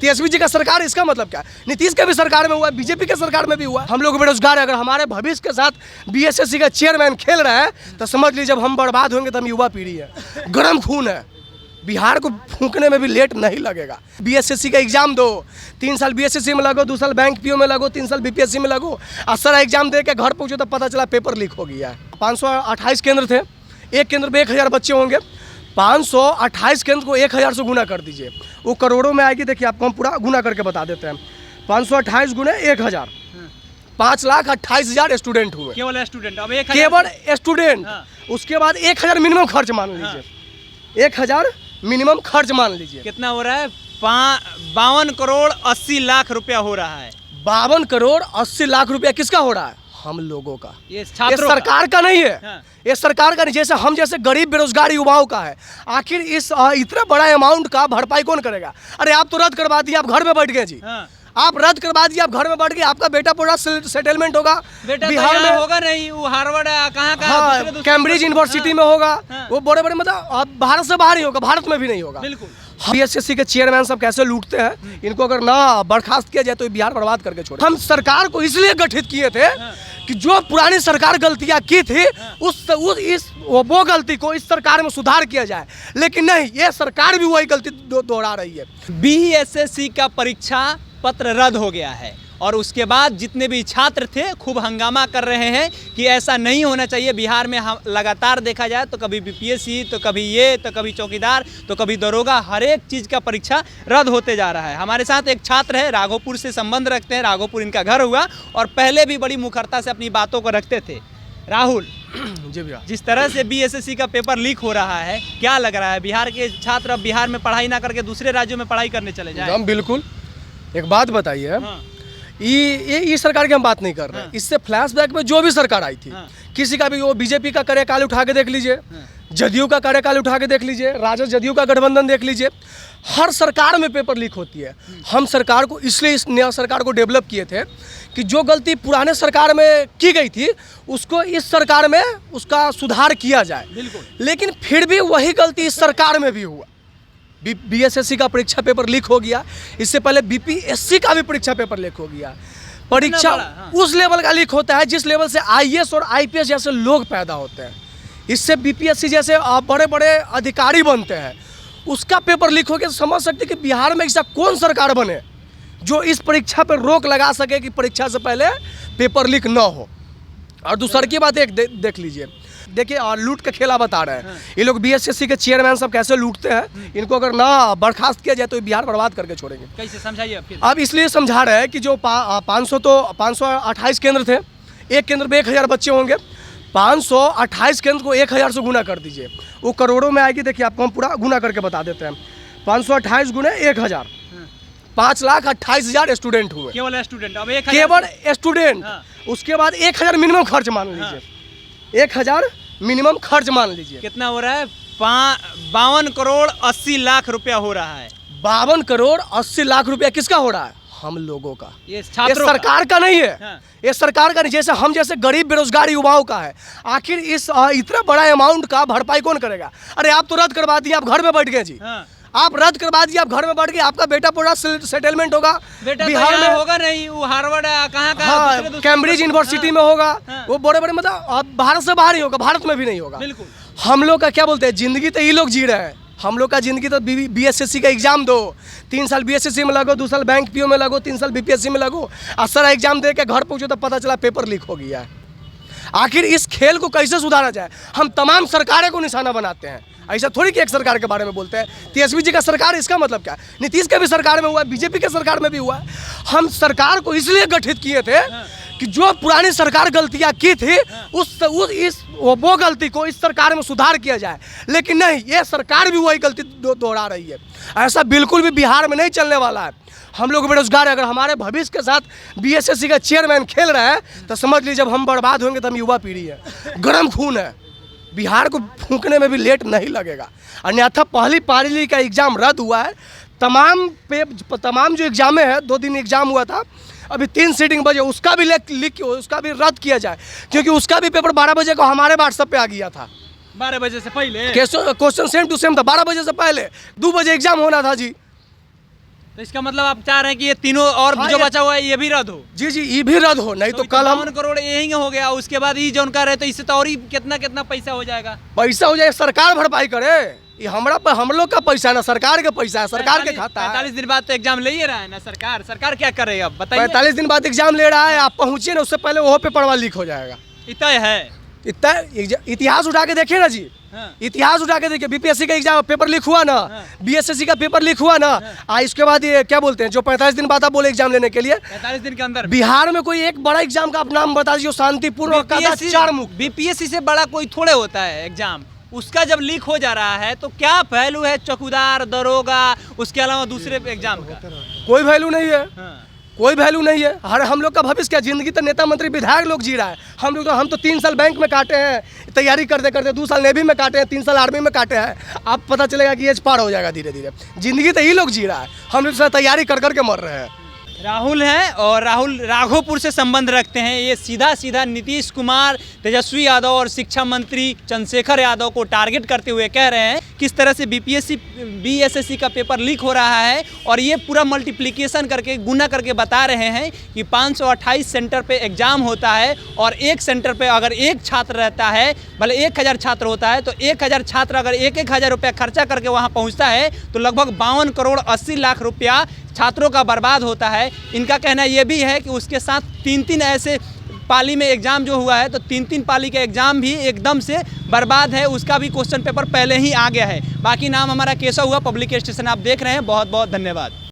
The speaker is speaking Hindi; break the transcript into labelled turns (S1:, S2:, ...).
S1: तेजस्वी जी का सरकार, इसका मतलब क्या? नीतीश के भी सरकार में हुआ, बीजेपी के सरकार में भी हुआ। हम लोग बेरोजगार है, अगर हमारे भविष्य के साथ बीएसएससी का चेयरमैन खेल रहा है तो समझ लीजिए जब हम बर्बाद होंगे तो हम युवा पीढ़ी है, गर्म खून है, बिहार को फूंकने में भी लेट नहीं लगेगा। बीएसएससी का एग्जाम दो, 3 साल बीएसएससी में लगो, 2 साल बैंक पीओ में लगो, 3 साल बीपीएससी में लगो, और सारा एग्जाम दे के घर पहुंचो तो पता चला पेपर लीक हो गया है। 528 केंद्र थे, एक केंद्र में 1000 बच्चे होंगे, 528 केंद्र को 1000 से गुना कर दीजिए, वो करोड़ों में आएगी। देखिए आपको हम पूरा गुना करके बता देते हैं। 528 गुने 1000, 5,28,000 स्टूडेंट हुए,
S2: केवल स्टूडेंट। अब
S1: केवल स्टूडेंट। उसके बाद 1000 मिनिमम खर्च मान लीजिए, 1000 मिनिमम खर्च मान लीजिए।
S2: कितना हो रहा है? 52 करोड़ 80 लाख रुपया हो रहा है।
S1: 52 करोड़ 80 लाख रुपया किसका हो रहा है? हम लोगों का।
S2: ये
S1: सरकार का नहीं है।
S2: हाँ।
S1: ये सरकार का नहीं, जैसे हम जैसे गरीब बेरोजगार युवाओं का है। आखिर इस इतना बड़ा अमाउंट का भरपाई कौन करेगा? अरे आप तो रद्द करवा दिए, आप घर में बैठ गए जी।
S2: हाँ।
S1: आप रद्द करवा दिए, आप घर में बैठ गए, आपका बेटा पूरा सेटलमेंट होगा
S2: बिहार में होगा नहीं, वो हार्वर्ड कहाँ
S1: कैम्ब्रिज यूनिवर्सिटी में होगा।
S2: हाँ।
S1: वो बड़े बड़े मतलब भारत से बाहर ही होगा, भारत में भी नहीं होगा।
S2: बिल्कुल।
S1: बीएसएससी के चेयरमैन सब कैसे लूटते हैं, इनको अगर ना बर्खास्त किया जाए तो बिहार बर्बाद करके छोड़े। हम सरकार को इसलिए गठित किए थे कि जो पुरानी सरकार गलतियां की थी वो गलती को इस सरकार में सुधार किया जाए, लेकिन नहीं, ये सरकार भी वही गलती दोहरा रही है।
S2: बीएसएससी का परीक्षा पत्र रद्द हो गया है और उसके बाद जितने भी छात्र थे खूब हंगामा कर रहे हैं कि ऐसा नहीं होना चाहिए। बिहार में हम लगातार देखा जाए तो कभी बीपीएससी, तो कभी ये, तो कभी चौकीदार, तो कभी दरोगा, हर एक चीज़ का परीक्षा रद्द होते जा रहा है। हमारे साथ एक छात्र है, राघोपुर से संबंध रखते हैं, राघोपुर इनका घर हुआ और पहले भी बड़ी मुखरता से अपनी बातों को रखते थे। राहुल
S1: जी भैया,
S2: जिस तरह से बीएसएससी का पेपर लीक हो रहा है, क्या लग रहा है? बिहार के छात्र अब बिहार में पढ़ाई ना करके दूसरे राज्यों में पढ़ाई करने चले जाए?
S1: हम बिल्कुल। एक बात बताइए,
S2: हाँ।
S1: ये सरकार की हम बात नहीं कर रहे हैं। इससे फ्लैशबैक में जो भी सरकार आई थी, किसी का भी, वो बीजेपी का कार्यकाल उठा के देख लीजिए, जदयू का कार्यकाल उठा के देख लीजिए, राजद जदयू का गठबंधन देख लीजिए, हर सरकार में पेपर लीक होती है। हम सरकार को इसलिए, इस नया सरकार को डेवलप किए थे कि जो गलती पुराने सरकार में की गई थी उसको इस सरकार में उसका सुधार किया जाए।
S2: बिल्कुल।
S1: लेकिन फिर भी वही गलती इस सरकार में भी हुआ। बीएसएससी का परीक्षा पेपर लीक हो गया, इससे पहले बीपीएससी का भी परीक्षा पेपर लीक हो गया। परीक्षा उस लेवल का लीक होता है जिस लेवल से आईएएस और आईपीएस जैसे लोग पैदा होते हैं। इससे बीपीएससी जैसे बड़े बड़े अधिकारी बनते हैं, उसका पेपर लीक हो गया। तो समझ सकते कि बिहार में ऐसा कौन सरकार बने जो इस परीक्षा पर रोक लगा सके कि परीक्षा से पहले पेपर लीक न हो। और दूसरी की बात एक देख लीजिए, देखिए लूट का खेला बता रहे हैं। ये लोग बीएसएससी के चेयरमैन सब कैसे लूटते हैं, इनको अगर ना बर्खास्त किया जाए तो बिहार बर्बाद करके छोड़ेंगे।
S2: कैसे समझाइए फिर?
S1: अब इसलिए समझा रहे हैं कि जो 528 केंद्र थे, एक केंद्र में 1000 बच्चे होंगे, 528 केंद्र को 1000 से गुना कर दीजिए, वो करोड़ों में आएगी। देखिए आपको हम पूरा गुना करके बता देते हैं। 528 गुने 1000, 5,28,000 स्टूडेंट हुए,
S2: केवल स्टूडेंट। अब
S1: केवल स्टूडेंट। उसके बाद 1000 मिनिमम खर्च मान लीजिए, 1000 मिनिमम खर्च मान लीजिए।
S2: कितना हो रहा है? 52 करोड़ 80 लाख रुपया हो रहा है।
S1: 52 करोड़ 80 लाख रुपया किसका हो रहा है? हम लोगों का।
S2: ये
S1: सरकार का नहीं है।
S2: हाँ।
S1: ये सरकार का नहीं, जैसे हम जैसे गरीब बेरोजगार युवाओं का है। आखिर इस इतना बड़ा अमाउंट का भरपाई कौन करेगा? अरे आप तो रद्द करवा दिए, आप घर में बैठ गए जी।
S2: हाँ।
S1: आप रद्द करवा दिए, आप घर में बैठ गए, आपका बेटा पूरा सेटलमेंट होगा
S2: बिहार में होगा नहीं, वो हार्वर्ड कहाँ
S1: कैम्ब्रिज यूनिवर्सिटी में होगा। वो बड़े बड़े मतलब भारत से बाहर ही होगा, भारत में भी नहीं होगा।
S2: बिल्कुल। हम
S1: लोग का क्या बोलते हैं, जिंदगी तो ये लोग जी रहे हैं। हम लोग का जिंदगी तो बीएसएससी का एग्जाम दो, 3 साल बीएसएससी में लगो, 2 साल बैंक पीओ में लगो, 3 साल बीपीएससी में लगो, और सारा एग्जाम दे के घर पहुंचो तो पता चला पेपर लीक हो गया है। आखिर इस खेल को कैसे सुधारा जाए? हम तमाम सरकारें को निशाना बनाते हैं, ऐसा थोड़ी कि एक सरकार के बारे में बोलते हैं। तेजस्वी जी का सरकार, इसका मतलब क्या? नीतीश के भी सरकार में हुआ, बीजेपी के सरकार में भी हुआ। हम सरकार को इसलिए गठित किए थे कि जो पुरानी सरकार गलतियां की थी वो गलती को इस सरकार में सुधार किया जाए, लेकिन नहीं, ये सरकार भी वही गलती दोहरा रही है। ऐसा बिल्कुल भी बिहार में नहीं चलने वाला है। हम लोग बेरोजगार है, अगर हमारे भविष्य के साथ बीएसएससी का चेयरमैन खेल रहा है तो समझ लीजिए जब हम बर्बाद होंगे तो हम युवा पीढ़ी है, गर्म खून है, बिहार को फूंकने में भी लेट नहीं लगेगा। अन्यथा पहली पारी का एग्ज़ाम रद्द हुआ है। तमाम जो एग्जाम है, 2 दिन एग्जाम हुआ था, अभी 3 सीटिंग बजे, उसका भी उसका भी रद्द किया जाए, क्योंकि उसका भी पेपर 12 बजे को हमारे व्हाट्सएप पे आ गया था।
S2: 12 बजे से पहले
S1: क्वेश्चन सेम टू सेम था। 12 बजे से पहले 2 बजे एग्जाम होना था जी।
S2: तो इसका मतलब आप चाह रहे हैं कि ये तीनों और
S1: हाँ,
S2: जो
S1: ये-
S2: बचा हुआ है ये भी रद्द हो?
S1: जी जी, ये भी रद्द हो, नहीं तो कल हम
S2: 52 करोड़ यही हो गया, उसके बाद ये जो कर रहे तो इससे तो और ही कितना कितना पैसा हो जाएगा।
S1: पैसा हो जाए, सरकार भरपाई करे। ये हमारा पर हम लोग का पैसा है ना, सरकार का पैसा है, सरकार के खाता है।
S2: 45 दिन बाद तो एग्जाम ले ही रहा है ना सरकार। सरकार क्या कर रही है अब बताइए?
S1: 45 दिन बाद एग्जाम ले रहा है, आप पहुंचे ना उससे पहले वो पेपर लीक हो जाएगा।
S2: इतना है।
S1: इतना इतिहास उठा के देखिए ना जी,
S2: हाँ।
S1: इतिहास उठा के देखिए, बीपीएससी का एग्जाम पेपर लीक हुआ ना,
S2: हाँ।
S1: बीएसएससी का पेपर लीक हुआ ना, इसके बाद ये क्या बोलते हैं जो 45 दिन बाद आप बोले एग्जाम लेने के लिए,
S2: 45 दिन के अंदर
S1: बिहार में कोई एक बड़ा एग्जाम का आप नाम बता दीजिए शांतिपूर्ण और कदाचार मुक्त।
S2: बीपीएससी से बड़ा कोई थोड़े होता है एग्जाम। उसका जब लीक हो जा रहा है तो क्या वैल्यू है चौकीदार, दरोगा, उसके अलावा दूसरे एग्जाम का?
S1: कोई वैल्यू नहीं है,
S2: हाँ।
S1: कोई वैल्यू नहीं है। हर हम लोग का भविष्य क्या, जिंदगी तो नेता मंत्री विधायक लोग जी रहा है। हम तो 3 साल बैंक में काटे हैं, तैयारी करते करते 2 साल नेवी में काटे हैं, 3 साल आर्मी में काटे हैं। अब पता चलेगा कि एज पार हो जाएगा धीरे धीरे। जिंदगी तो ये लोग जी रहा है, हम लोग तैयारी कर करके मर रहे हैं।
S2: राहुल हैं और राहुल राघोपुर से संबंध रखते हैं। ये सीधा सीधा नीतीश कुमार, तेजस्वी यादव और शिक्षा मंत्री चंद्रशेखर यादव को टारगेट करते हुए कह रहे हैं किस तरह से बीएसएससी का पेपर लीक हो रहा है। और ये पूरा मल्टीप्लिकेशन करके, गुना करके बता रहे हैं कि 528 सेंटर पे एग्जाम होता है और एक सेंटर पे अगर एक छात्र रहता है, भले 1000 छात्र होता है, तो 1000 छात्र अगर 1,000 रुपया खर्चा करके वहाँ पहुँचता है तो लगभग 52 करोड़ 80 लाख रुपया छात्रों का बर्बाद होता है। इनका कहना ये भी है कि उसके साथ 3 ऐसे पाली में एग्ज़ाम जो हुआ है तो 3 पाली का एग्ज़ाम भी एकदम से बर्बाद है, उसका भी क्वेश्चन पेपर पहले ही आ गया है। बाकी नाम हमारा केशव हुआ, पब्लिक स्टेशन आप देख रहे हैं। बहुत बहुत धन्यवाद।